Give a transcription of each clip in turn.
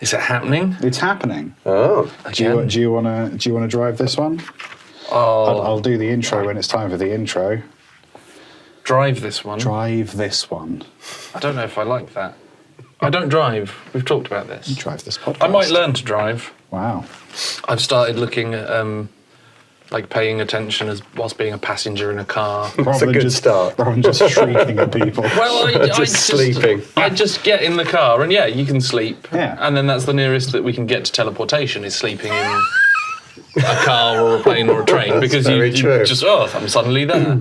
Is it happening? It's happening. Oh. Do you want to drive this one? Oh. I'll do the intro when it's time for the intro. Drive this one? Drive this one. I don't know if I like that. I don't drive. We've talked about this. You drive this podcast. I might learn to drive. Wow. I've started looking at, like, paying attention whilst being a passenger in a car. That's a good start. Rather than just shrieking at people. Well, I sleeping. I just get in the car and, yeah, you can sleep. Yeah. And then that's the nearest that we can get to teleportation is sleeping in a car or a plane or a train. Because you just, I'm suddenly there.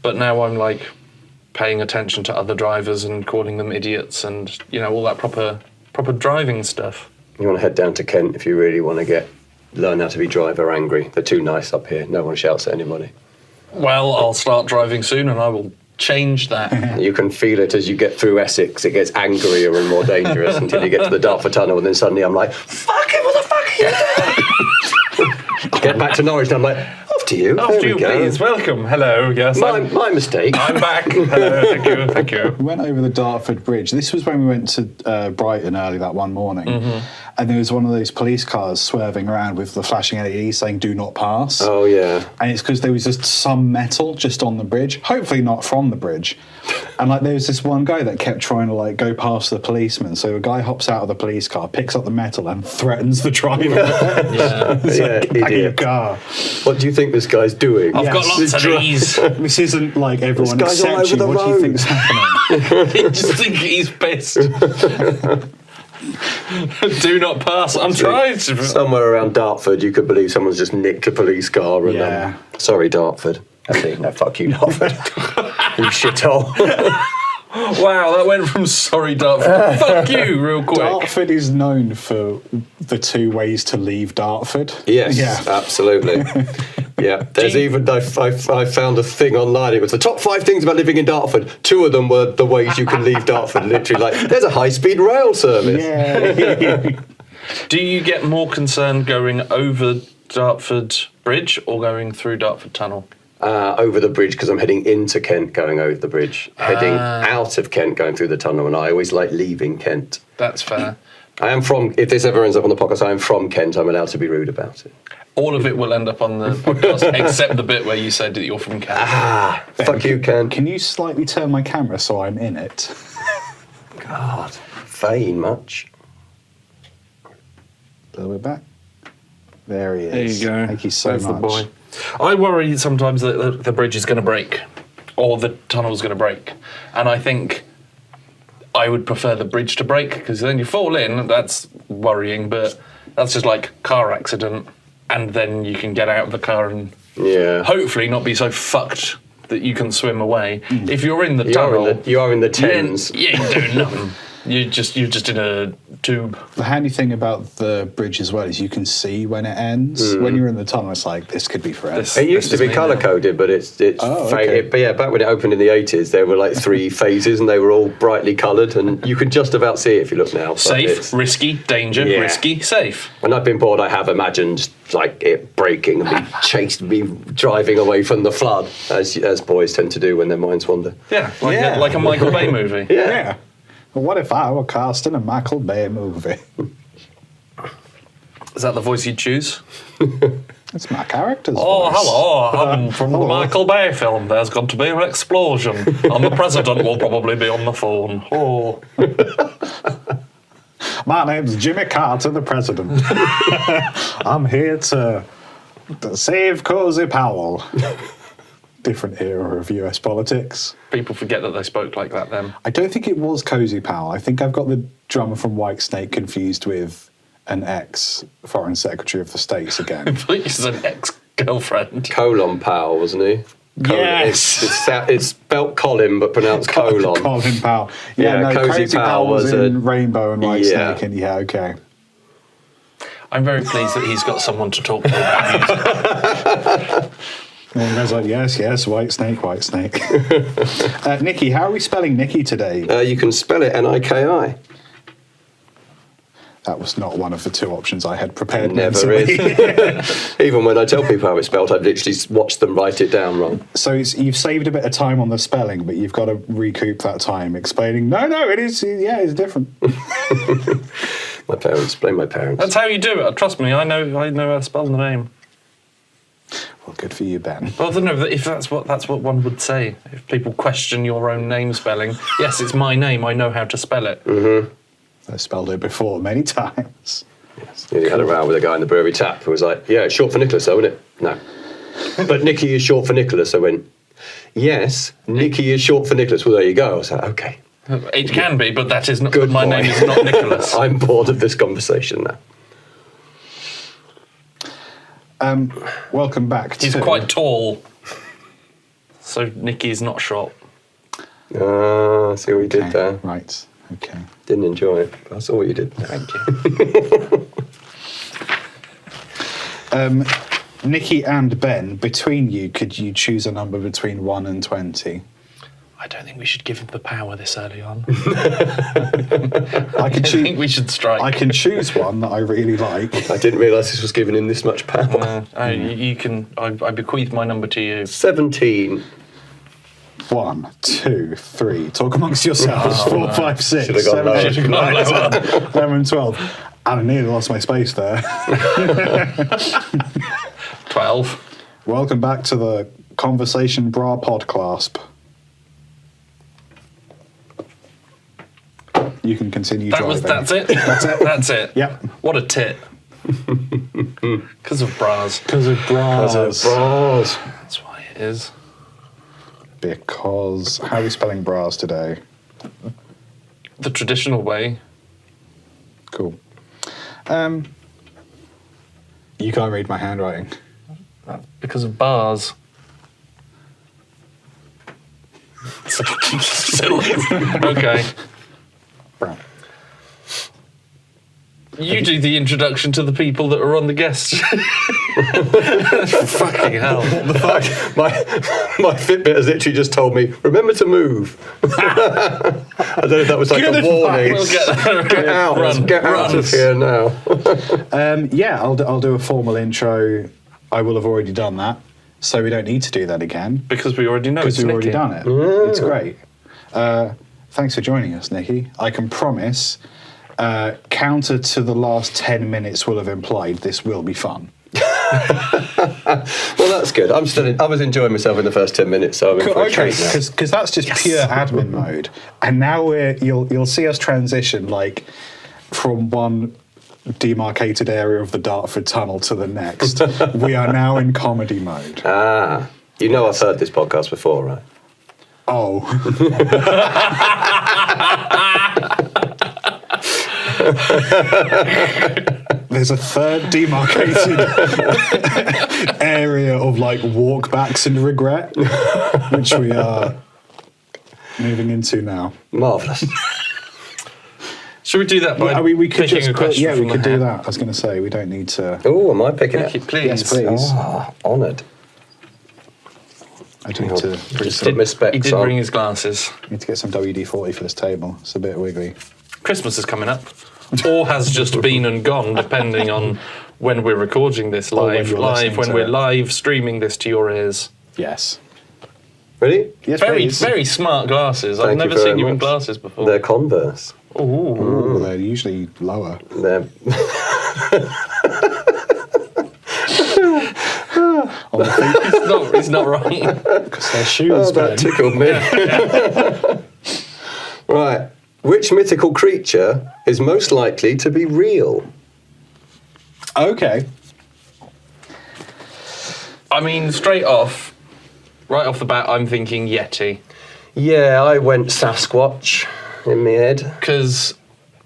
But now I'm, like, paying attention to other drivers and calling them idiots and, you know, all that proper driving stuff. You want to head down to Kent if you really want to learn how to be driver angry. They're too nice up here. No one shouts at anybody. Well, I'll start driving soon and I will change that. You can feel it as you get through Essex. It gets angrier and more dangerous until you get to the Dartford Tunnel, and then suddenly I'm like, fuck it, what the fuck are you doing? Get back to Norwich and I'm like, after you. After you, please. Welcome. Hello. Yes. My mistake. I'm back. Hello. Thank you. Thank you. We went over the Dartford Bridge. This was when we went to Brighton early that one morning. Mm-hmm. And there was one of those police cars swerving around with the flashing LEDs saying, do not pass. Oh, yeah. And it's because there was just some metal just on the bridge, hopefully not from the bridge. And like there was this one guy that kept trying to like go past the policeman. So a guy hops out of the police car, picks up the metal and threatens the driver. Get back in your car. What do you think this guy's doing? I've got lots of these. This isn't like everyone This guy's all accepts you. over the What do you road. think's happening? I just think he's pissed. Do not pass. I'm trying to. Somewhere around Dartford, you could believe someone's just nicked a police car. And, sorry, Dartford. Actually, no, fuck you, Dartford. You shithole. Wow, that went from sorry Dartford. Fuck you, real quick. Dartford is known for the 2 ways to leave Dartford. Yes, absolutely. Yeah, there's even, I found a thing online, it was the top 5 things about living in Dartford. 2 of them were the ways you can leave Dartford, literally like, there's a high-speed rail service. Yeah. Do you get more concerned going over Dartford Bridge or going through Dartford Tunnel? Over the bridge, because I'm heading into Kent going over the bridge. Heading out of Kent going through the tunnel, and I always like leaving Kent. That's fair. I am from, if this ever ends up on the podcast, I am from Kent, I'm allowed to be rude about it. All of it will end up on the podcast, except the bit where you said that you're from Kent. Fuck you, Kent. Can you slightly turn my camera so I'm in it? God, vain much. A little bit back. There he is. There you go. Thank you so There's much. the boy. I worry sometimes that the bridge is going to break or the tunnel's going to break. And I think I would prefer the bridge to break because then you fall in, that's worrying, but that's just like car accident. And then you can get out of the car and hopefully not be so fucked that you can swim away. If you're in the tunnel... You are in the Thames. Yeah, you're doing nothing. You're just in a tube. The handy thing about the bridge as well is you can see when it ends. When you're in the tunnel, it's like, this could be forever. It used to be colour-coded, but it's okay. But yeah, back when it opened in the 80s, there were like 3 phases and they were all brightly coloured and you could just about see it if you look now. Safe, risky, danger, risky, safe. When I've been bored, I have imagined like it breaking and me driving away from the flood, as boys tend to do when their minds wander. Yeah, like a Michael Bay movie. Yeah. Well, what if I were cast in a Michael Bay movie? Is that the voice you'd choose? It's my character's Oh, voice. hello, I'm from the Michael Bay film. There's going to be an explosion, and the president will probably be on the phone. Oh. My name's Jimmy Carter, the president. I'm here to save Cozy Powell. Different era of US politics. People forget that they spoke like that then. I don't think it was Cozy Powell. I think I've got the drummer from Whitesnake confused with an ex-foreign secretary of the States again. He's an ex-girlfriend. Colin Powell, wasn't he? Yes. It's spelt Colin, but pronounced colon. Colin Powell. Yeah, Cozy Powell was in Rainbow and Whitesnake. Yeah. And okay. I'm very pleased that he's got someone to talk to about music. And guys like, yes, Whitesnake. Niki, how are we spelling Niki today? You can spell it Niki. That was not one of the 2 options I had prepared. Never mentally. is. Even when I tell people how it's spelled, I've literally watched them write it down wrong. So you've saved a bit of time on the spelling, but you've got to recoup that time explaining, no, it is, it's different. My parents. Blame my parents. That's how you do it. Trust me, I know how to spell the name. Well, good for you, Ben. Well, I don't know if that's what one would say. If people question your own name spelling, yes, it's my name. I know how to spell it. I spelled it before many times. Yes. You had a row with a guy in the brewery tap who was like, yeah, it's short for Nicholas, though, isn't it? No. But Niki is short for Nicholas. I went, yes, Niki is short for Nicholas. Well, there you go. I was like, okay. It can be, but that is not. Good My boy. name is not Nicholas. I'm bored of this conversation now. Welcome back. He's quite tall, so Niki's not short. See what you did there. Right. Okay. Didn't enjoy it. But I saw what you did. Thank you. Niki and Ben, between you, could you choose a number between 1 and 20? I don't think we should give him the power this early on. I can I think we should strike. I can choose one that I really like. I didn't realise this was giving him this much power. You can. I bequeath my number to you. 17. 1, 2, 3. Talk amongst yourselves. 4, 5, 6, Should've gone 7, lower. 8, Should've gone 9, lower. 10, 11, 12. And I nearly lost my space there. 12. Welcome back to the Conversation Bra Podclasp. You can continue driving. That's it. That's it. Yep. What a tit. Because of bras. Because of bras. Bras. That's why it is. Because how are we spelling bras today? The traditional way. Cool. You can't read my handwriting. Because of bars. Silly. Okay. Brown. You do the introduction to the people that are on the guest. Fucking hell. What the fuck? My Fitbit has literally just told me, remember to move. I don't know if that was like Good a warning. We'll get Out. Get out of here now. Yeah, I'll do a formal intro. I will have already done that, so we don't need to do that again Because we already know it's because we've already Niki. done it. It's great. Thanks for joining us, Niki. I can promise, counter to the last 10 minutes will have implied this will be fun. Well, that's good. I was enjoying myself in the first 10 minutes, so I'm in for a Okay, treat now. because that's just pure admin mode, and now you'll see us transition like from one demarcated area of the Dartford Tunnel to the next. We are now in comedy mode. You know I've heard this podcast before, right? Oh. There's a third demarcated area of like walkbacks and regret, which we are moving into now. Marvellous. Should we do that by we could picking just a question we from could the do hat? that. I was going to say we don't need to. Oh, am I picking Niki, it? please. Yes, please. Honoured. I do need to. Put my specs He did on. bring his glasses. Need to get some WD-40 for this table. It's a bit wiggly. Christmas is coming up. Or has just been and gone, depending on when we're recording this Or when live. you're listening When to we're it. live streaming this to your ears. Yes. Ready? Yes, Very, please. very smart glasses. I've Thank you never very seen you in much. glasses before. They're Converse. Ooh. Ooh, they're usually lower. They're On the feet He's not wrong. because they're shoes, that Ben. tickled me. Right. Which mythical creature is most likely to be real? Okay. I memean, straight off, right off the bat, I'm thinking Yeti. Yeah, I went Sasquatch in my head. Because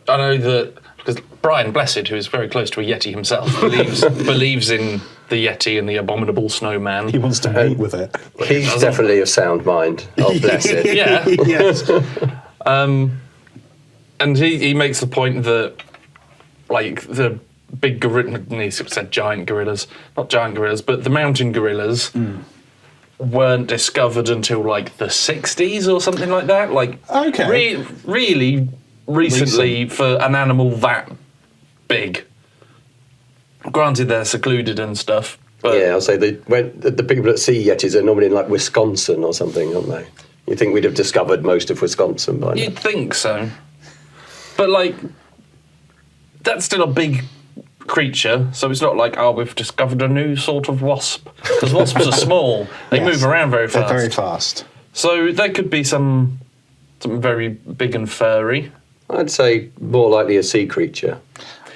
I know that, because Brian Blessed, who is very close to a Yeti himself, believes in the Yeti and the abominable snowman. He wants to mate with it. He's definitely of sound mind. Oh, bless it. Yeah. Yes. And he makes the point that, like, the big gorilla, he said giant gorillas, not giant gorillas, but the mountain gorillas weren't discovered until, like, the 60s or something like that. Like, Okay. really recently for an animal that big. Granted, they're secluded and stuff, but Yeah, I'll say the people that see Yetis are normally in like Wisconsin or something, aren't they? You think we'd have discovered most of Wisconsin by now? you'd think so. But, like, that's still a big creature, so it's not like, oh, we've discovered a new sort of wasp. Because wasps are small. They Yes, move around very fast. They're very fast. So there could be something very big and furry. I'd say more likely a sea creature.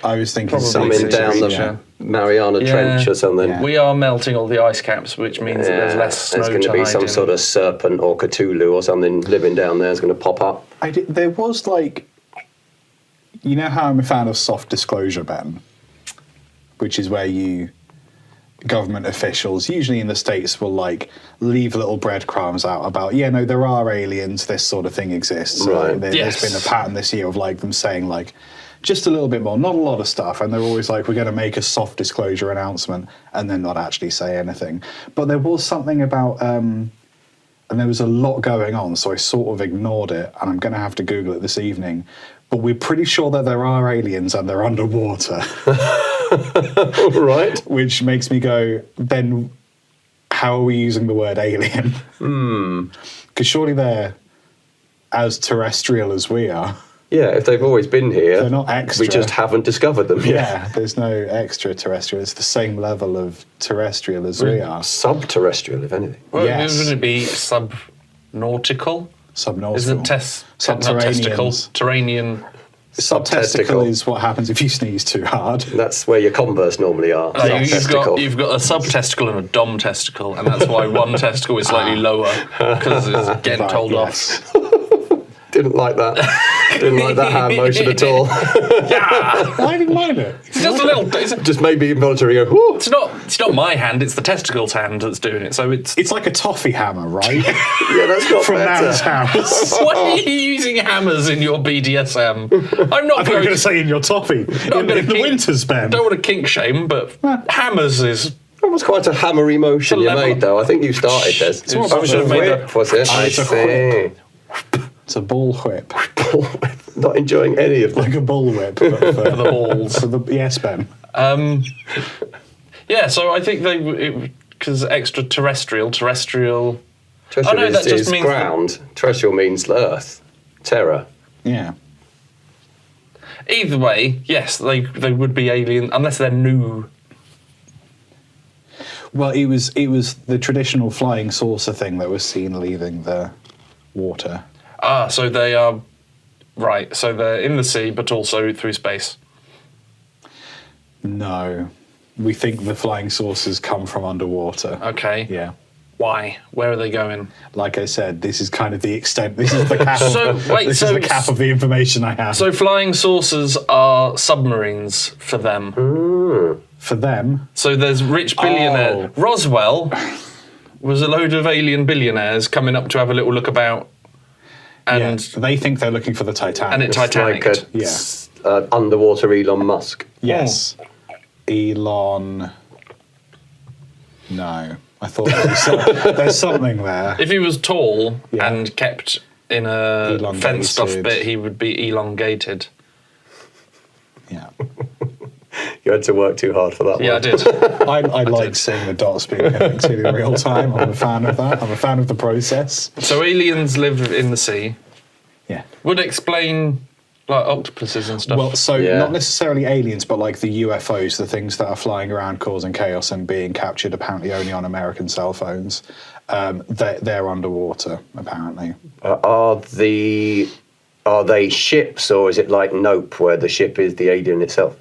I was thinking Probably Something sea down the creature. Mariana Yeah. Trench or something. Yeah. We are melting all the ice caps, which means that there's less snow there's going to be hide some in. sort of serpent or Cthulhu or something living down there is going to pop up. There was like, you know how I'm a fan of soft disclosure, Ben, which is where government officials, usually in the States, will like leave little breadcrumbs out about, yeah, no, there are aliens, this sort of thing exists. So Right. there's Yes. been a pattern this year of like them saying like just a little bit more, not a lot of stuff, and they're always like, we're going to make a soft disclosure announcement and then not actually say anything. But there was something about, and there was a lot going on, so I sort of ignored it, and I'm going to have to Google it this evening. But we're pretty sure that there are aliens and they're underwater. Right. Which makes me go, then how are we using the word alien? Because surely they're as terrestrial as we are. Yeah, if they've always been here, They're not extra. we just haven't discovered them yet. Yeah, there's no extraterrestrial. It's the same level of terrestrial as we are. Sub-terrestrial, if anything. Well, Yes. wouldn't it be subnautical? Subnautical. Isn't not testicle? Subterraneans. Terranean. Subtesticle is what happens if you sneeze too hard. That's where your Converse normally are. Oh, Sub-testicle. you've got a sub-testicle and a dom testicle, and that's why one testicle is slightly lower, because it's getting Right, told yes. Didn't like that. Didn't like that hand motion at all. I didn't mind it. It's just a little. Just made me involuntarily go, whoo. It's not my hand. It's the testicle's hand that's doing it. So it's. It's like a toffee hammer, right? Yeah, that's not From better. Nan's house. Why are you using hammers in your BDSM? I'm not I thought you were going to say in your toffee. In gonna the keep- winter's, Ben. don't want to kink shame, but hammers is. That was quite a hammery motion It's a you level- made, though. I think you started this. It's more about It was the a whip. whip, was it? I it's a see. It's a bull whip. Not enjoying any of them. Like a bull whip. But for the balls. yes, Ben. Yeah, so I think because terrestrial. Terrestrial Oh, no, that just is means- ground. Terrestrial means earth. Terra. Yeah. Either way, yes, they would be alien unless they're new. Well, it was the traditional flying saucer thing that was seen leaving the water. Ah, so they are right. So they're in the sea, but also through space. No. We think the flying saucers come from underwater. Okay. Yeah. Why? Where are they going? Like I said, this is kind of the extent. This is the cap. So, wait, this so is the cap of the information I have. So flying saucers are submarines for them. For them, So there's rich billionaire. Oh. Roswell was a load of alien billionaires coming up to have a little look about, and they think they're looking for the Titanic. and it It's Titanic. like underwater Elon Musk. Yes. Elon. No. I thought there's something there. If he was tall Yeah. and kept in a Elongated. fenced off bit, he would be elongated. Yeah. You had to work too hard for that Yeah, I one. did. I like seeing the dots being connected in real time. I'm a fan of that. I'm a fan of the process. So aliens live in the sea. Yeah. Would explain like octopuses and stuff. Well, so Yeah. not necessarily aliens, but like the UFOs, the things that are flying around causing chaos and being captured apparently only on American cell phones. They're underwater, apparently. Are they ships, or is it like Nope, where the ship is the alien itself?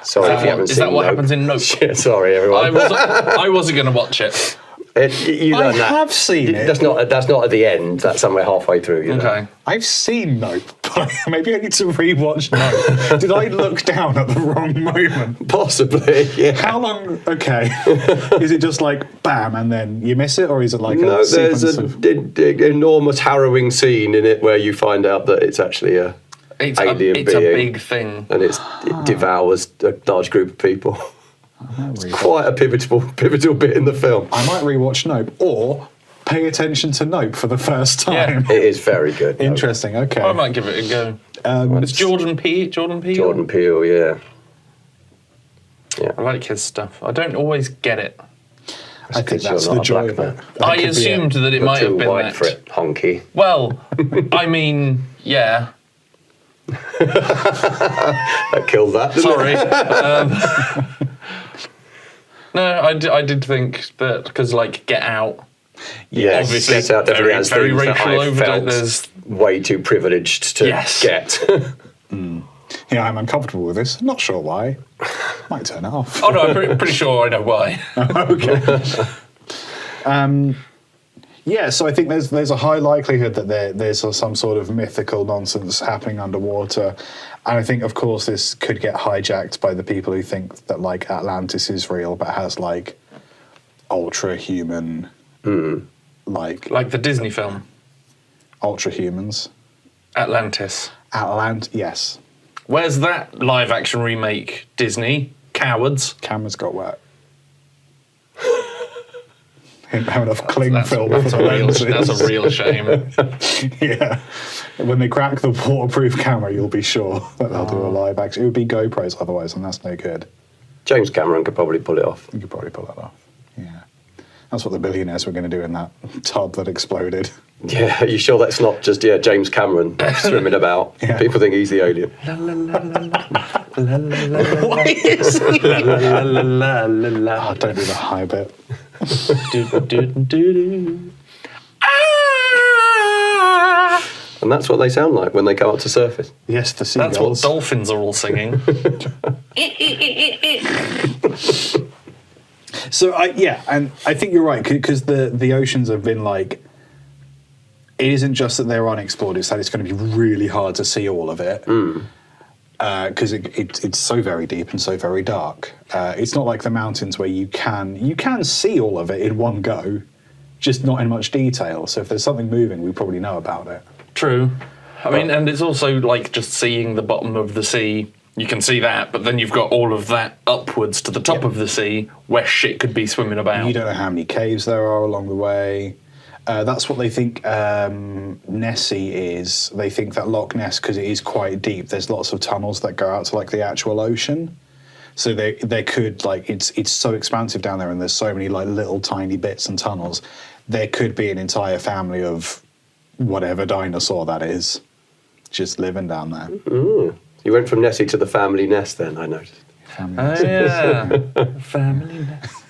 Sorry if you haven't Is seen that what Nope. happens in Nope? Shit, sorry, everyone. I wasn't going to watch it. You I learn that. have seen it. That's not at the end. That's somewhere halfway through. You know? Okay. I've seen Nope, but maybe I need to rewatch Nope. Did I look down at the wrong moment? Possibly. Yeah. How long? Okay. Is it just like bam and then you miss it, or is it like No, a there's sequence an enormous harrowing scene in it where you find out that it's actually a It's alien a being, big thing. and it devours a large group of people. of? Quite a pivotal bit in the film. I might rewatch Nope or pay attention to Nope for the first time. It is very good. Interesting. Okay. I might give it a go. It's Jordan Peele. Jordan Peele, yeah. I like his stuff. I don't always get it. I think Because you're that's not the a joy black of man. it. That I could be assumed it. that it You're might too have been white that. for it, honky. Well, I mean, yeah. That killed that, didn't Sorry. it? No, I did think that because like Get Out. Yes, Obviously, Get Out definitely has very things that racial I overlay. felt There's way too privileged to Yes. get. Yeah, I'm uncomfortable with this. Not sure why. Might turn it off. oh no, I'm pretty sure I know why. Yeah, so I think there's a high likelihood that there's some sort of mythical nonsense happening underwater, and I think, of course, this could get hijacked by the people who think that like Atlantis is real, but has like ultra human, like Like the Disney film ultra humans. Atlantis. Yes, Where's that live action remake? Disney cowards. cameras got wet. Didn't have enough cling film That's for a the real. lenses. That's a real shame. Yeah. When they crack the waterproof camera, you'll be sure that they'll do a live action. It would be GoPros otherwise, and that's no good. James Cameron could probably pull it off. You could probably pull that off. Yeah. That's what the billionaires were going to do in that tub that exploded. Yeah, are you sure that's not just James Cameron swimming about? Yeah. People think he's the alien. Why is he? La la la la la la. Oh, don't do the high bit. And that's what they sound like when they come up to surface. Yes, the That's what seagulls. dolphins are all singing. So, and I think you're right, because the oceans have been like, it isn't just that they're unexplored, it's that it's going to be really hard to see all of it. Because it's so very deep and so very dark. It's not like the mountains where you can see all of it in one go, just not in much detail. So if there's something moving, we probably know about it. True. I mean, and it's also like just seeing the bottom of the sea. You can see that, but then you've got all of that upwards to the top of the sea where shit could be swimming about. You don't know how many caves there are along the way. That's what they think Nessie is. They think that Loch Ness, because it is quite deep, there's lots of tunnels that go out to like the actual ocean. So they could, like, it's so expansive down there, and there's so many like little tiny bits and tunnels. There could be an entire family of whatever dinosaur that is just living down there. You went from Nessie to the family nest then, I noticed. Family. Oh, yeah. Family nest.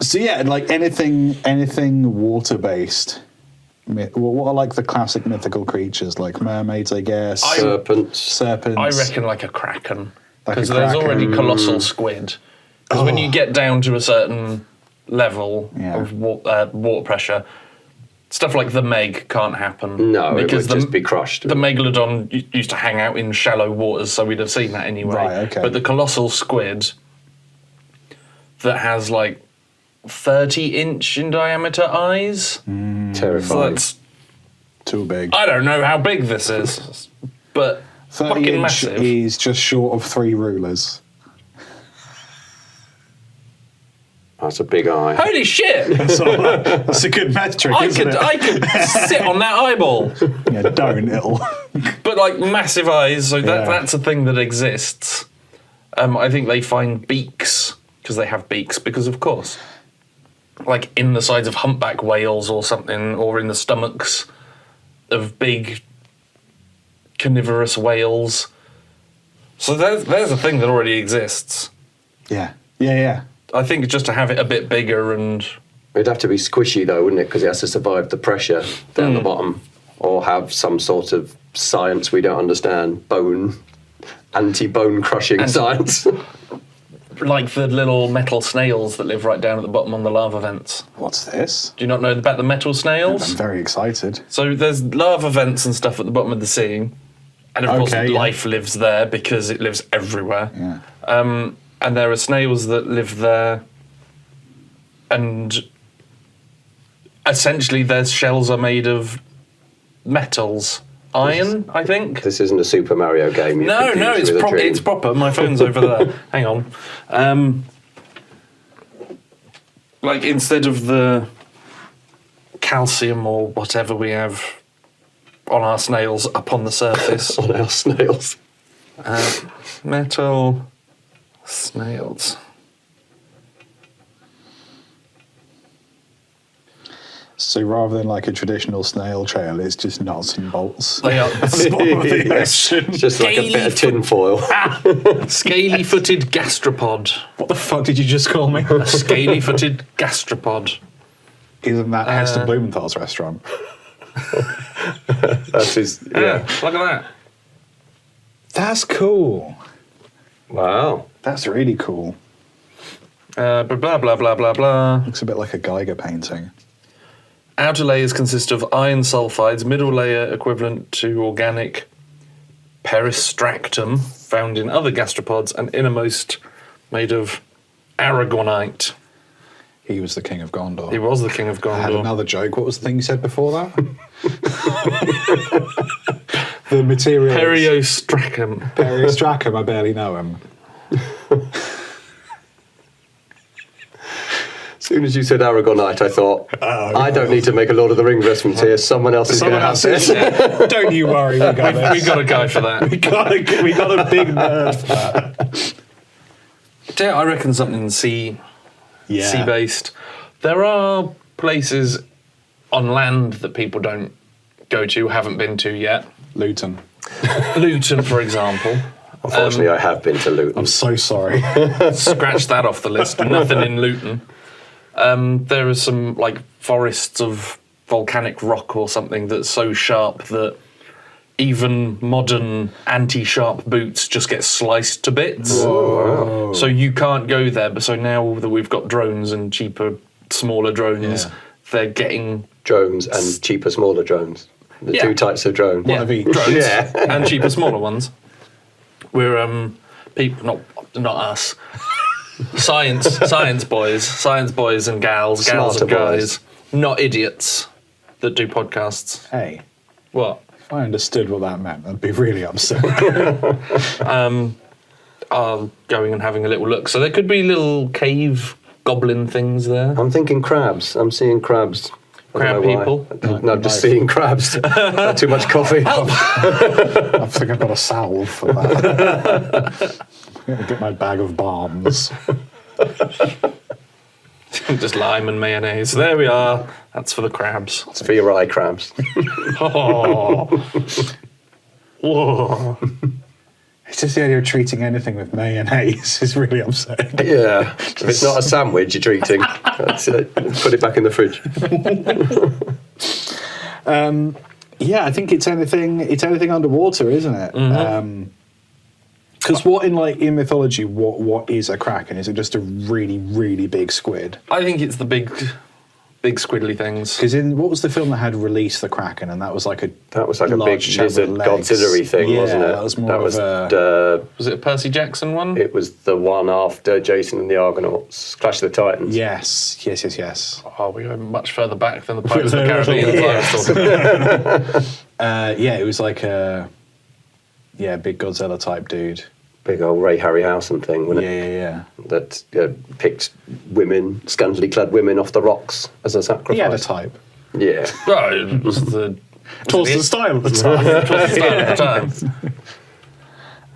So yeah, like anything water based. What are like the classic mythical creatures, like mermaids, I guess? Serpents. I reckon like a kraken. Like a Because there's kraken. already colossal squid. Because when you get down to a certain level Yeah. of water pressure, stuff like the Meg can't happen. No, it would just be crushed. The megalodon used to hang out in shallow waters, so we'd have seen that anyway. Right, okay. But the colossal squid that has like 30-inch in diameter eyes. So Terrifying. that's, Too big. I don't know how big this is, but 30 fucking inch massive. is just short of 3 rulers. That's a big eye. Holy shit! So that's a good metric, isn't it? I could sit on that eyeball. Yeah, don't. It'll. But like massive eyes, so Yeah. that's a thing that exists. I think they find beaks because they have beaks because of course, like in the sides of humpback whales or something, or in the stomachs of big carnivorous whales. So there's a thing that already exists. Yeah. Yeah. I think just to have it a bit bigger and It'd have to be squishy though, wouldn't it? Because it has to survive the pressure down the bottom, or have some sort of science we don't understand, anti-bone crushing science. like the little metal snails that live right down at the bottom on the lava vents. What's this? Do you not know about the metal snails? I'm very excited. So there's lava vents and stuff at the bottom of the sea, and of course Okay, yeah. life lives there because it lives everywhere. Yeah. And there are snails that live there, and essentially their shells are made of metals. Iron, I think. This isn't a Super Mario game. You're No, confused it's with a dream. it's proper. My phone's over there. Hang on. Like instead of the calcium or whatever we have on our snails up on the surface, on our snails. metal snails. So rather than like a traditional snail trail, it's just nuts and bolts. They are It's just like a bit of tin foil. scaly-footed gastropod. What the fuck did you just call me? A scaly-footed gastropod. Isn't that Heston Blumenthal's restaurant? That's his. Yeah. Look at that. That's cool. Wow. That's really cool. Blah, blah, blah, blah, blah, blah. Looks a bit like a Geiger painting. Outer layers consist of iron sulfides, middle layer equivalent to organic peristractum found in other gastropods, and innermost made of aragonite. He was the king of Gondor. He was the king of I had Gondor. another joke. What was the thing you said before that? The material. Periostracum. Peristracum, I barely know him. As soon as you said Aragonite, I thought, I don't need to make a Lord of the Rings reference here. Someone else is going to have this. Don't you worry, we got this. We got a guy for that. We got a big nerd for that. Yeah, I reckon something sea-based. There are places on land that people don't go to, haven't been to yet. Luton. Luton, for example. Unfortunately, I have been to Luton. I'm so sorry. Scratch that off the list. Nothing in Luton. There are some like forests of volcanic rock or something that's so sharp that even modern anti-sharp boots just get sliced to bits. Whoa. So you can't go there. But so now that we've got drones and cheaper, smaller drones, they're getting Drones and cheaper, smaller drones. The two types of drone. One of each. drones Yeah. and cheaper, smaller ones. We're people, not us. Science boys and gals Smarter and boys. guys, not idiots that do podcasts. Hey, What? if I understood what that meant, I'd be really upset. Are going and having a little look. So there could be little cave goblin things there. I'm thinking crabs. I'm seeing crabs. I don't Crab know why. people? No, just seeing crabs. Had too much coffee. I think I've got a salve for that. I'm gonna get my bag of balms. Just lime and mayonnaise. There we are. That's for the crabs. It's for your eye crabs. Oh. Whoa. It's just the idea of treating anything with mayonnaise is really upsetting. Yeah. If it's not a sandwich you're treating, that's it. Put it back in the fridge. Yeah, I think it's anything underwater, isn't it? Because in mythology, what is a kraken? Is it just a really, really big squid? I think it's the big squiddly things. Because what was the film that had Release the Kraken, and that was like a big large chap with lizard legs. Godzilla-y thing, Yeah, wasn't it? that was more of a... Was it a Percy Jackson one? It was the one after Jason and the Argonauts, Clash of the Titans. Yes. Oh, we went much further back than the Pirates of the Caribbean. as I was talking. Yeah, it was like a big Godzilla type dude. Big old Ray Harryhausen thing, wasn't it? Yeah. That picked women, scantily clad women off the rocks as a sacrifice. He had a type. Yeah. Well, it was the... It was the style at the time. It was the style at the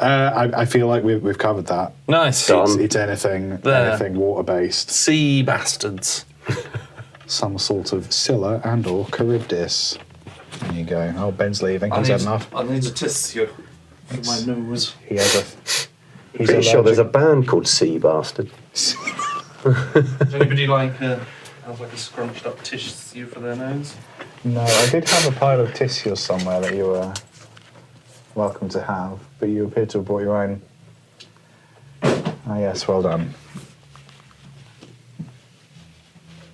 time. I feel like we've covered that. Nice. Done. It's anything water-based. Sea bastards. Some sort of Scylla and or Charybdis. There you go. Oh, Ben's leaving. He's had enough. I need a tissue in my nose. He has a... He's Pretty sure there's a allergic. band called Sea Bastard. Does anybody have like a scrunched up tissue for their nose? No, I did have a pile of tissues somewhere that you were welcome to have, but you appear to have brought your own. Ah, yes, well done.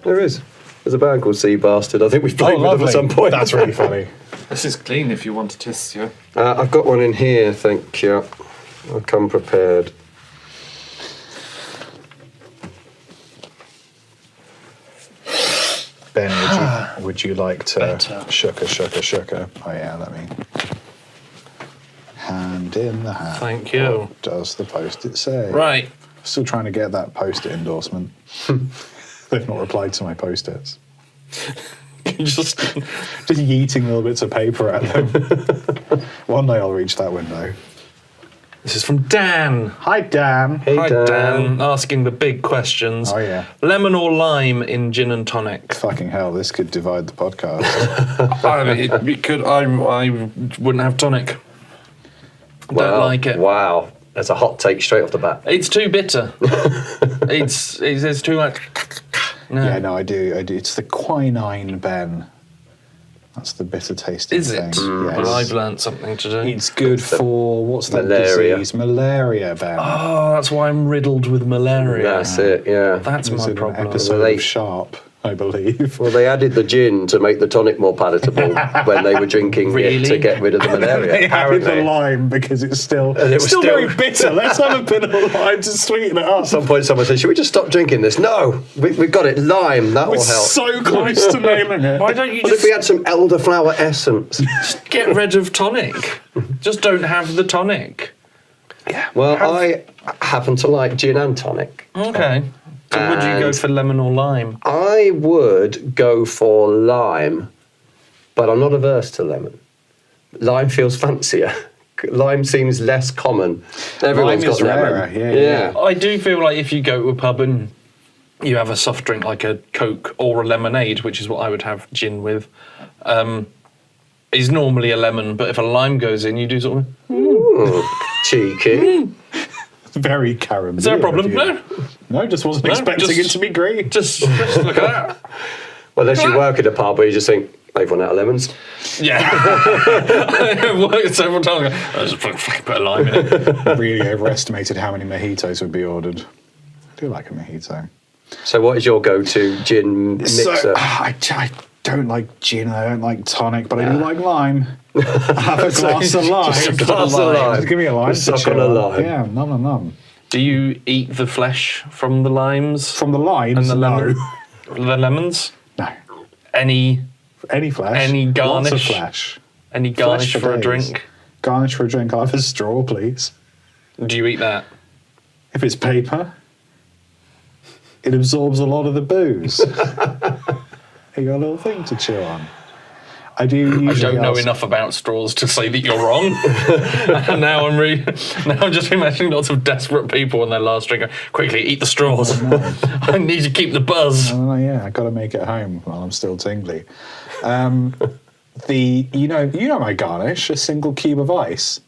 There is. There's a band called Sea Bastard. I think we've played with them at some point. That's really funny. This is clean if you want a tissue. I've got one in here, thank you. I'll come prepared. Ben, would you like to Better. shooker? Oh yeah, let me. Hand in the hat. Thank you. What does the post-it say? Right. Still trying to get that post-it endorsement. They've not replied to my post-its. Just Just yeeting little bits of paper at them. One day I'll reach that window. This is from Dan. Hi, Dan. Hey, Hi, Dan. Dan. Asking the big questions. Oh, yeah. Lemon or lime in gin and tonic? Fucking hell, this could divide the podcast. I mean, it could. I wouldn't have tonic. Don't like it. Wow. That's a hot take straight off the bat. It's too bitter. There's too much. No. Yeah, no, I do. It's the quinine, Ben. That's the bitter tasting Is thing. it? Yes. Well, I've learnt something today. It's good for, what's that Malaria. disease? Malaria, Ben. Oh, that's why I'm riddled with malaria. That's it, yeah. That's It's my in problem. an episode They- of Sharp, I believe. Well, they added the gin to make the tonic more palatable when they were drinking it Really? to get rid of the malaria. They added the apparently. lime because it's still, And it was still still- very bitter. Let's have a bit of lime to sweeten it up. At some point, someone said, "Should we just stop drinking this?" No, we've got it. Lime, that We're will help. so close to nailing it. Why don't you What if just we had some elderflower essence? get rid of tonic? Just don't have the tonic. Well, I happen to like gin and tonic. Okay. So would you go And- for lemon or lime? I would go for lime, but I'm not averse to lemon. Lime feels fancier. Lime seems less common. Everyone's Lime is got lemon. rarer, yeah. I do feel like if you go to a pub and you have a soft drink like a Coke or a lemonade, which is what I would have gin with, is normally a lemon. But if a lime goes in, you do sort of. Ooh, cheeky. Very Karen. Is there a problem? No. No, just wasn't No, expecting just- it to be green. Just look at that. Well, unless you work at a pub where you just think, they've run out of lemons. Yeah. I've worked several times. I just put a lime in it. Really overestimated how many mojitos would be ordered. I do like a mojito. So what is your go-to gin mixer? So, I don't like gin, I don't like tonic, but I do like lime. Have a glass of lime. Just a glass of lime. Just give me a lime. Just to suck on chill a on. lime. Yeah, nom. Do you eat the flesh from the limes? From the limes, and the lemon? no. The lemons? No. Any Any flesh. Any Lots of garnish? flesh. any garnish Flesh for a days. drink? Garnish for a drink. I'll have a straw, please. Do you eat that? If it's paper, it absorbs a lot of the booze. You got a little thing to chew on. I do I usually don't know ask- enough about straws to say that you're wrong. And now I'm just imagining lots of desperate people on their last drink. Quickly, eat the straws. I need to keep the buzz. Yeah, I got to make it home while I'm still tingly. You know my garnish, a single cube of ice.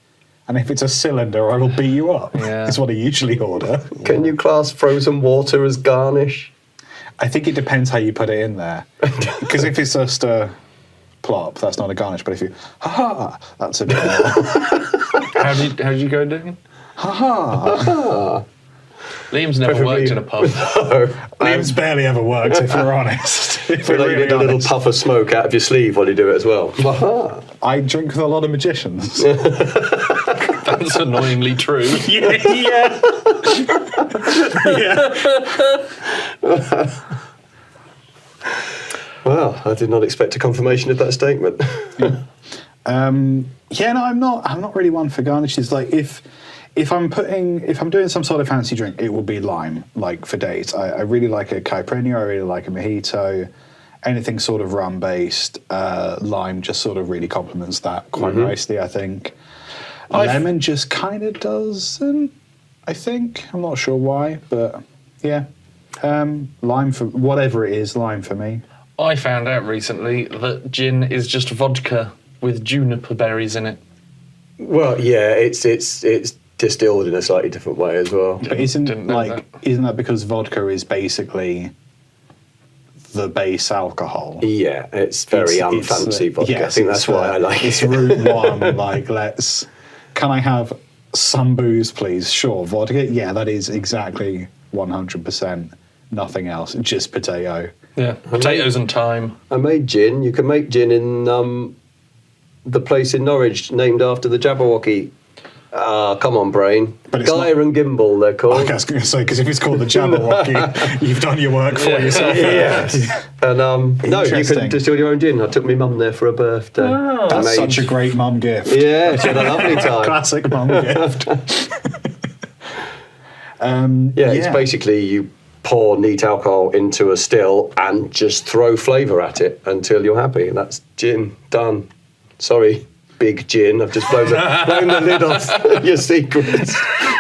And if it's a cylinder, I will beat you up. Yeah. That's what I usually order. Can you class frozen water as garnish? I think it depends how you put it in there. Because if it's just a plop, that's not a garnish. But if you, that's a bit more. How did you go, Dick? Liam's never Preferably- worked in a pub. Liam's barely ever worked, if we're honest. If I feel we're like you really need a little honest. puff of smoke out of your sleeve while you do it as well. I drink with a lot of magicians. That's annoyingly true. yeah. Well, I did not expect a confirmation of that statement. No, I'm not really one for garnishes. Like if I'm doing some sort of fancy drink, it will be lime. Like for dates, I really like a caipirinha. I really like a mojito. Anything sort of rum based, lime just sort of really complements that quite nicely. I think lemon just kind of doesn't. I think I'm not sure why, but yeah, lime for whatever it is. Lime for me. I found out recently that gin is just vodka with juniper berries in it. Well, yeah, it's distilled in a slightly different way as well. But isn't Didn't know that because vodka is basically the base alcohol? Yeah, it's very unfancy vodka. yes, I think that's why I like it's it. route one. Like, can I have some booze, please? Sure, vodka. Yeah, that is exactly 100%. Nothing else, just potato. Yeah, potatoes and thyme. I made gin. You can make gin in the place in Norwich named after the Jabberwocky. Come on, brain. But it's Geyer and Gimble, they're called. I was going to say, because if it's called the Jabberwocky, you've done your work for yourself. Yes. And no, you Interesting. can distill your own gin. I took my mum there for her birthday. I That's made- such a great mum gift. Yeah, she had a lovely time. Classic mum gift. Yeah, it's basically you pour neat alcohol into a still and just throw flavour at it until you're happy. And that's gin done. Sorry. big gin. I've just blown the lid off your secrets.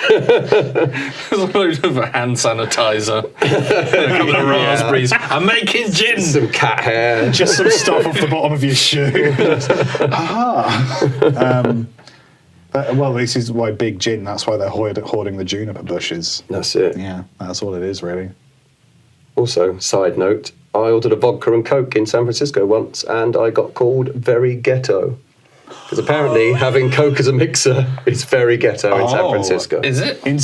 There's a load of hand sanitizer, a couple of raspberries. I'm making gin. Some cat hair. Just some stuff off the bottom of your shoe. Well, this is why big gin. That's why they're hoarding the juniper bushes. That's it. Yeah, that's all it is, really. Also, side note, I ordered a vodka and Coke in San Francisco once, and I got called very ghetto. Because apparently having Coke as a mixer is very ghetto in San Francisco. Is it? In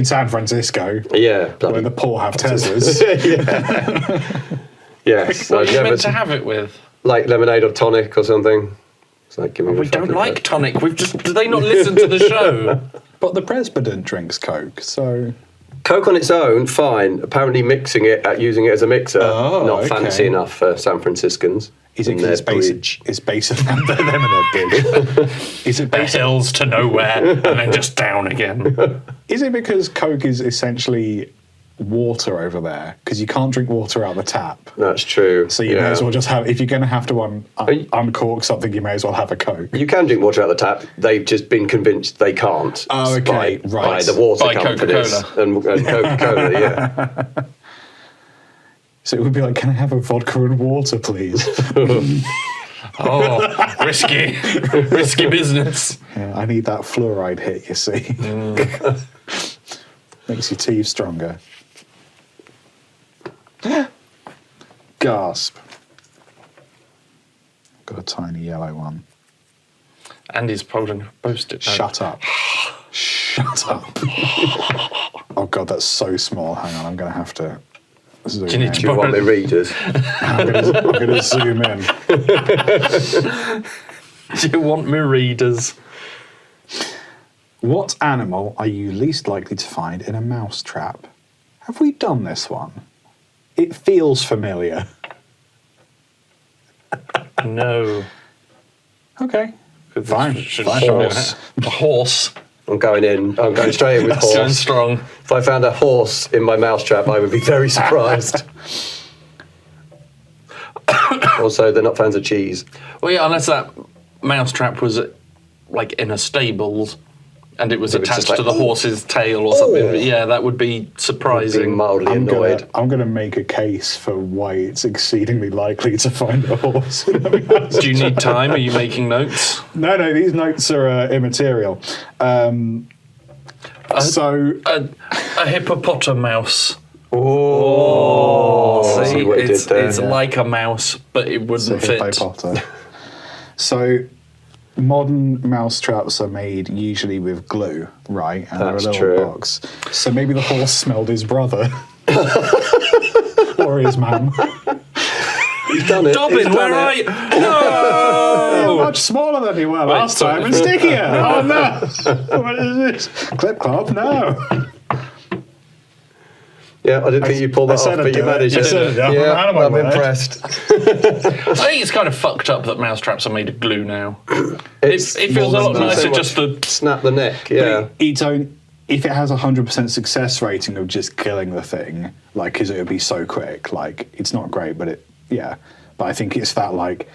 San Francisco. Yeah. Where the poor have Teslas. Yeah. Yes. What are you meant to have it with? Like lemonade or tonic or something. It's like, give me a We don't fucking like Coke. tonic. Do they not listen to the show? But the president drinks Coke, so... Coke on its own, fine. Apparently using it as a mixer, not okay. fancy enough for San Franciscans. Is it And because their it's bridge. basic? Them and their bridge. Is it The basic? hills to nowhere and then just down again. Is it because Coke is essentially water over there? Because you can't drink water out the tap. That's true. So you may as well just have, if you're going to have to uncork something, you may as well have a Coke. You can drink water out of the tap. They've just been convinced they can't. Oh, okay, by right. the water By companies and Coca-Cola. Yeah. So it would be like, can I have a vodka and water, please? Oh, risky business. Yeah, I need that fluoride hit, you see. Makes your teeth stronger. Gasp. Got a tiny yellow one. Andy's holding a post-it note. Shut up. Shut up. Oh, God, that's so small. Hang on, I'm going to have to zoom Do you need in. to Do you want the readers? I'm going to zoom in. Do you want me readers? What animal are you least likely to find in a mouse trap? Have we done this one? It feels familiar. No. Okay. Fine. Fine. Horse. A horse. I'm going straight in with That's going horse. strong. If I found a horse in my mousetrap, I would be very surprised. Also, they're not fans of cheese. Well, yeah, unless that mousetrap was like in a stables and it was It was attached just to like, the horse's tail or something. Yeah, that would be surprising. Being mildly I'm annoyed. gonna make a case for why it's exceedingly likely to find a horse in a mouse. Do you need time? Are you making notes? No, these notes are immaterial. So A hippopotamouse. Oh, See, what you did there. it's like a mouse, but it it's a wouldn't fit. hippopotamus. So modern mouse traps are made usually with glue, right? And That's they're a true. little box. So maybe the horse smelled his brother. Or his mum. He's done it. Dobbin, He's done where it. are you? No! Much smaller than you were last sorry. time and stickier. Oh no! What is this? Clip clop? No. Yeah, I didn't think you'd pull that said off, I'd but you do it. managed You it. said it, I'm Yeah, out of my I'm word. impressed. I think it's kind of fucked up that mousetraps are made of glue now. It feels a lot nicer just to... Snap the neck, yeah. If it has 100% success rating of just killing the thing, like, because it would be so quick, like, it's not great, but But I think it's that, like,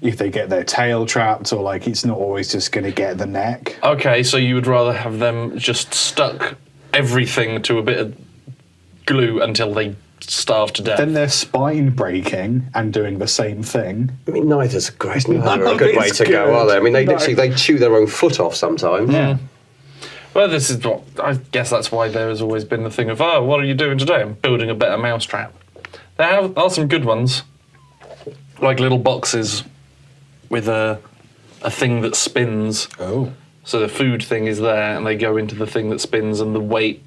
if they get their tail trapped or, like, it's not always just going to get the neck. Okay, so you would rather have them just stuck everything to a bit of glue until they starve to death. Then they're spine breaking and doing the same thing. I mean, neither's a great, None neither a of good way it's to go, good. are they? I mean, they No. literally they chew their own foot off sometimes. Yeah. Well, this is what I guess that's why there has always been the thing of, oh, what are you doing today? I'm building a better mousetrap. There are some good ones, like little boxes with a thing that spins. Oh. So the food thing is there, and they go into the thing that spins, and the weight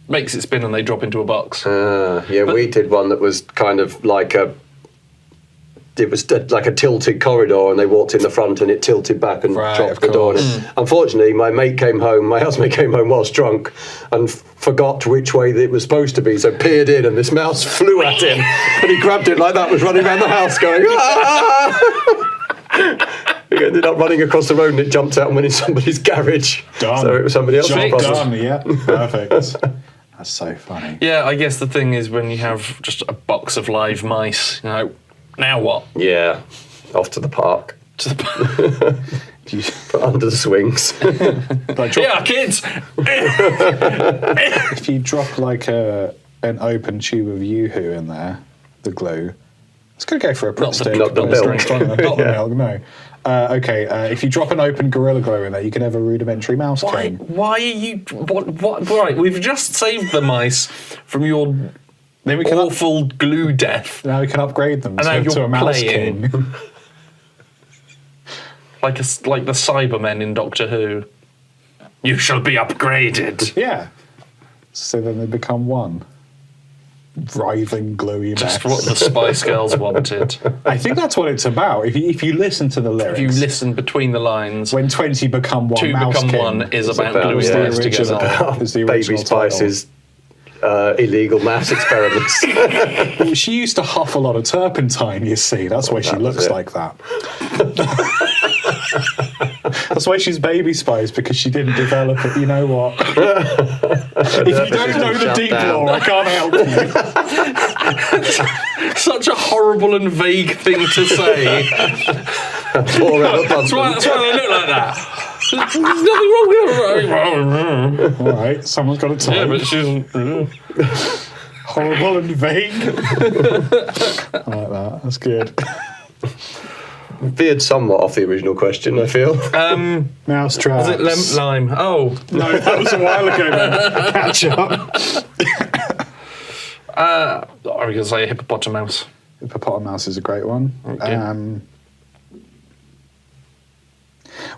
makes it spin, and they drop into a box. We did one that was kind of like like a tilted corridor, and they walked in the front, and it tilted back and Right, dropped of the door. course. And unfortunately, my housemate came home whilst drunk, and forgot which way it was supposed to be, so peered in, and this mouse flew at him, and he grabbed it like that, was running around the house going, ah! He ended up running across the road, and it jumped out and went in somebody's garage. Done. So it was somebody else's Job problem. done, yeah. Perfect. That's so funny. Yeah, I guess the thing is when you have just a box of live mice, now what? Yeah, off to the park. Put under the swings. Yeah, kids. If you drop like an open tube of Yoo-hoo in there, the glue, it's going to go for a pretty stick. Not the milk. Not the milk, no. Okay, if you drop an open Gorilla Glue in there, you can have a rudimentary mouse cane. Why are you? What? Right, we've just saved the mice from your Then we can awful glue death. now we can upgrade them And now to you're a mouse playing. cane. Like the Cybermen in Doctor Who. You shall be upgraded. Yeah. So then they become one. Writhing, gluey mess. Just what the Spice Girls wanted. I think that's what it's about. If you listen to the lyrics, If you listen between the lines, when 20 become one, 2 Mouse become King, 1 is about about- gluing yeah, things it's the together. original. Is the Baby original title. Spice's illegal maths experiments. Well, she used to huff a lot of turpentine, you see. That's why she that was looks it. like that. That's why she's Baby Spice, because she didn't develop it. You know what? If you don't know the Shut deep down. lore, I can't help you. Such a horrible and vague thing to say. Poor Emma That's Bunton. why they look like that. There's nothing wrong with her. All right, someone's got to Yeah, time. but she's. Horrible and vague. I like that. That's good. Veered somewhat off the original question, I feel. Mouse traps. Was it lime? Oh, No, that was a while ago, man. Catch up. are we going to say hippopotamus? Hippopotamus is a great one. Okay.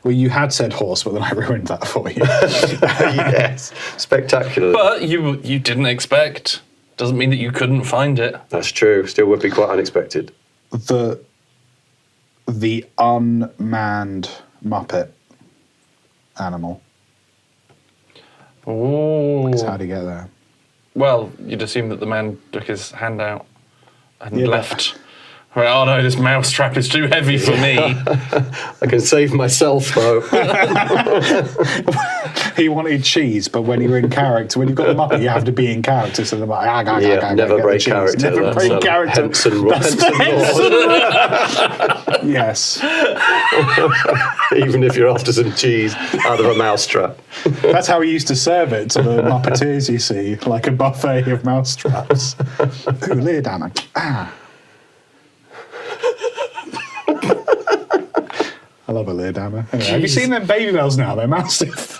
Well, you had said horse, but then I ruined that for you. Yes. Spectacular. But you didn't expect. Doesn't mean that you couldn't find it. That's true. Still would be quite unexpected. The unmanned Muppet animal. Oh. How do you get there? Well, you'd assume that the man took his hand out and Yeah, but- left. Right, oh no, this mouse trap is too heavy for me. I can save myself, though. He wanted cheese, but when you're in character, when you've got the Muppet, you have to be in character. So they're like, Never break character. Never That's, break character. Henson law. Yes. Even if you're after some cheese out of a mousetrap. That's how he used to serve it to the Muppeteers, you see, like a buffet of mousetraps. Ooh, Leerdammer. Ah. I love a Leerdammer. Anyway, have you seen them baby bells now? They're massive.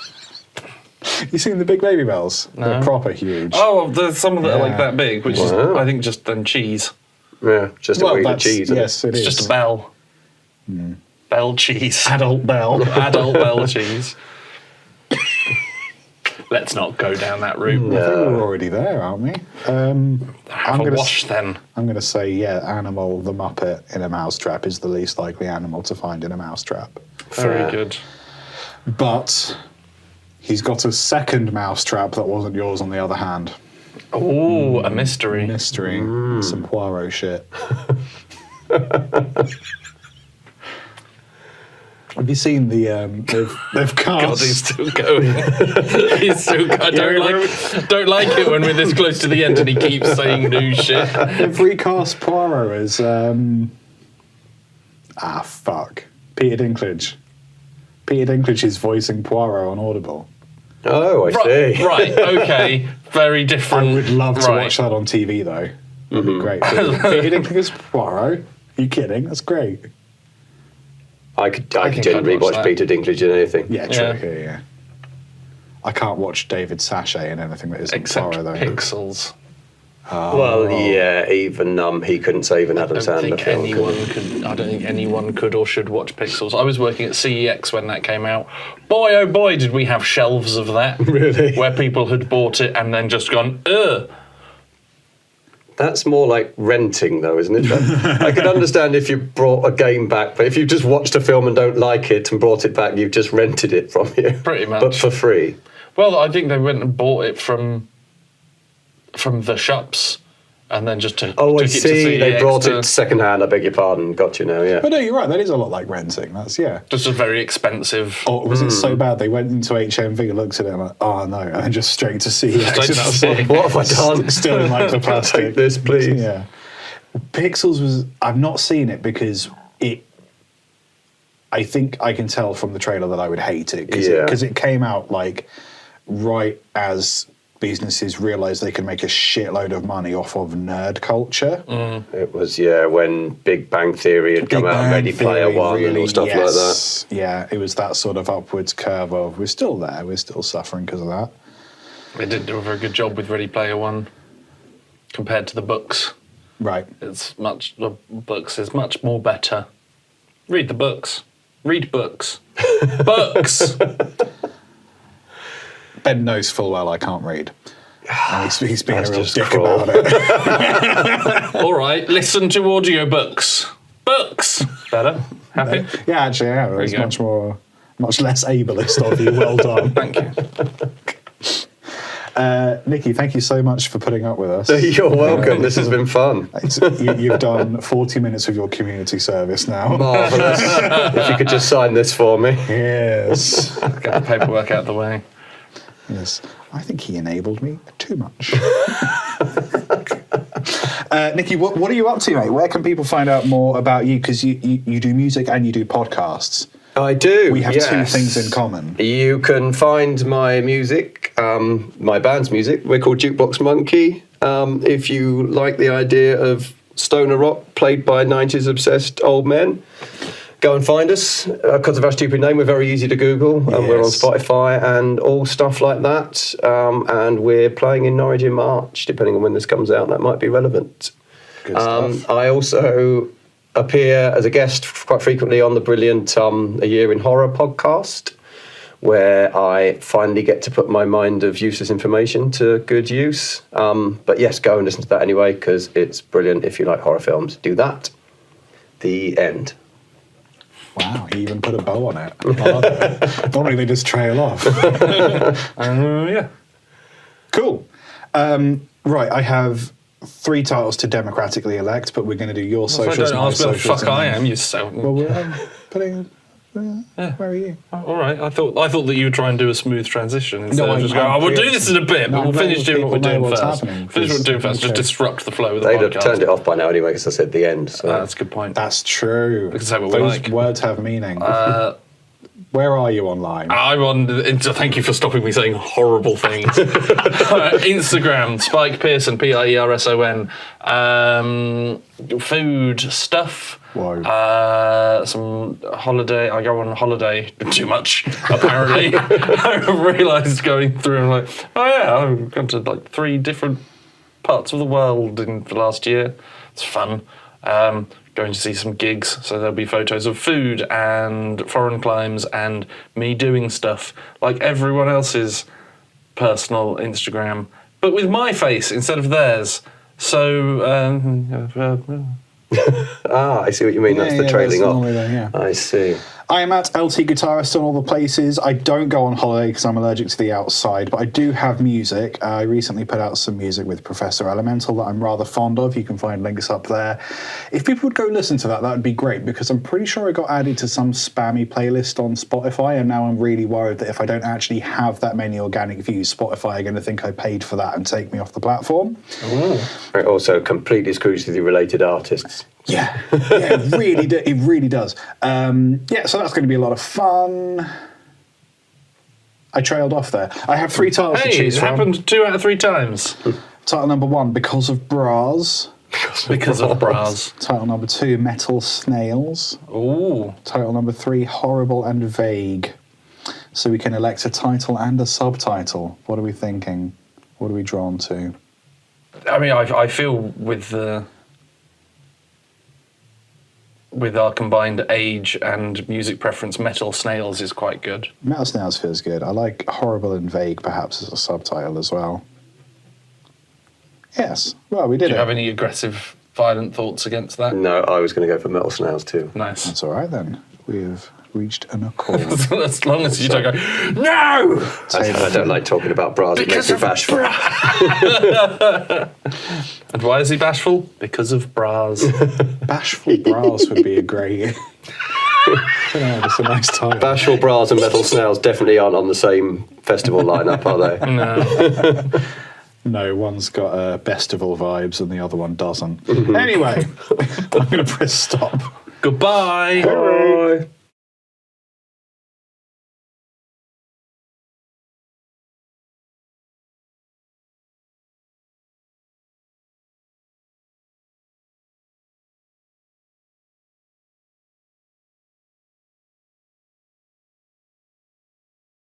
You seen the big baby bells? No. They're proper huge. Oh, there's some that are like Yeah. that big, which is, Wow. I think, just then cheese. Yeah, just a Well, wee of that's- cheese. isn't it? yes, it It's is. just a bell. Bell cheese. Adult bell. Adult bell cheese. Let's not go down that route. I think we're already there, aren't we? Have a gonna wash then. I'm going to say, yeah, animal, the Muppet in a mousetrap is the least likely animal to find in a mousetrap. Very Fair. good. But he's got a second mousetrap that wasn't yours on the other hand. Oh, a mystery. Mystery. Some Poirot shit. Have you seen the they've God, cast he's still going. He's still. I don't like it when we're this close to the end and he keeps saying new shit. they've recast Poirot as Peter Dinklage. Peter Dinklage is voicing Poirot on Audible. Oh, I see. Right. Okay. Very I different. would love to Right. watch that on TV though. That'd be great. Peter Dinklage as Poirot. Are you kidding? That's great. I could think generally I'd watch watch that. Peter Dinklage in anything. Yeah, true. Yeah. Yeah. I can't watch David Sachet in anything that isn't Except Poirot though. Pixels. Well, yeah, even he couldn't save an Adam I don't Sandler think film. I don't think anyone could or should watch Pixels. I was working at CEX when that came out. Boy, oh boy, did we have shelves of that. Really? Where people had bought it and then just gone, ugh. That's more like renting, though, isn't it? I could understand if you brought a game back, but if you just watched a film and don't like it and brought it back, you've just rented it from you. Pretty much. But for free. Well, I think they went and bought it from the shops and then just took Oh, I it to see. They CEX brought to- it second hand. I beg your pardon. Got you now, yeah. But no, you're right. That is a lot like renting. That's Just a very expensive. Or was it so bad they went into HMV, looked at it, and like, oh no, and then just straight to CEX. Straight and to that's CEX. like, What have I done? Still in like the plastic. Take this, please. Yeah. Pixels was. I've not seen it because I think I can tell from the trailer that I would hate it Yeah. because it came out like right as businesses realised they could make a shitload of money off of nerd culture. It was, when Big Bang Theory had come out, and Ready Player One and all stuff like that. Yeah, it was that sort of upwards curve of we're still there, we're still suffering because of that. They didn't do a very good job with Ready Player One compared to the books. Right. The books is much more better. Read the books. Read books. Books! Ben knows full well I can't read. And he's being a That's real just dick cruel. about it. All right, listen to audiobooks. Books! Better? Happy? Yeah, actually, I am. It's go. much less ableist of you. Well done. Thank you. Nikki, thank you so much for putting up with us. You're welcome. This has been fun. You've done 40 minutes of your community service now. Marvellous. If you could just sign this for me. Yes. Get the paperwork out of the way. Yes. I think he enabled me too much. Nikki, what are you up to, mate? Where can people find out more about you? Because you do music and you do podcasts. I do. We have two things in common. You can find my music, my band's music. We're called Jukebox Monkey. If you like the idea of stoner rock played by 90s obsessed old men, go and find us. Because of our stupid name, we're very easy to Google. We're on Spotify and all stuff like that. And we're playing in Norwich in March, depending on when this comes out. That might be relevant. Good stuff. I also appear as a guest quite frequently on the brilliant A Year in Horror podcast, where I finally get to put my mind of useless information to good use. But yes, go and listen to that anyway, because it's brilliant. If you like horror films, do that. The end. Wow, he even put a bow on it. I love it. Normally they just trail off. Yeah. Cool. Right, I have 3 titles to democratically elect, but we're going to do your So socials. don't my ask where the socials, fuck I and- am, you so... Well, we're putting. Where are you? All right, I thought that you would try and do a smooth transition instead No, of just I'm going, we'll do clear. this in a bit, No, but we'll I'm finish letting doing what we're people know doing what's first. happening, Finish what we're doing because- first, just okay. disrupt the flow of the They'd podcast. have turned it off by now anyway, because I said the end. So. That's a good point. That's true. We can say what we Those like. words have meaning. Where are you online? I'm on. Thank you for stopping me saying horrible things. Instagram, Spike Pearson, Pierson. Food stuff. Whoa. Some holiday. I go on holiday too much. Apparently, I realised going through. I'm like, oh yeah, I've gone to like 3 different parts of the world in the last year. It's fun. Going to see some gigs, so there'll be photos of food and foreign climes and me doing stuff like everyone else's personal Instagram, but with my face instead of theirs. So, I see what you mean. That's the trailing that's off. normally there, yeah. I see. I am at LT Guitarist on all the places. I don't go on holiday because I'm allergic to the outside, but I do have music. I recently put out some music with Professor Elemental that I'm rather fond of. You can find links up there. If people would go listen to that, that would be great, because I'm pretty sure it got added to some spammy playlist on Spotify, and now I'm really worried that if I don't actually have that many organic views, Spotify are going to think I paid for that and take me off the platform. It also completely screws with the related artists. Yeah, it really does. So that's going to be a lot of fun. I trailed off there. I have 3 titles to hey, choose it from. happened 2 out of 3 times Title number 1, Because of Bras. because of bras. Title number 2, Metal Snails. Ooh, Title number 3, Horrible and Vague. So we can elect a title and a subtitle. What are we thinking? What are we drawn to? I mean, I feel with our combined age and music preference, Metal Snails is quite good. Metal Snails feels good. I like Horrible and Vague perhaps as a subtitle as well. Yes. Well, we did Do you it. have any aggressive, violent thoughts against that? No, I was going to go for Metal Snails too. Nice. That's all right then. We've reached an accord. As long as you don't go, no! I don't like talking about bras. It makes me bashful. And why is he bashful? Because of bras. Bashful Bras would be a great... I don't know, it's a nice title. Bashful Bras and Metal Snails definitely aren't on the same festival lineup, are they? No. No, one's got festival vibes and the other one doesn't. Anyway, I'm going to press stop. Goodbye. Bye.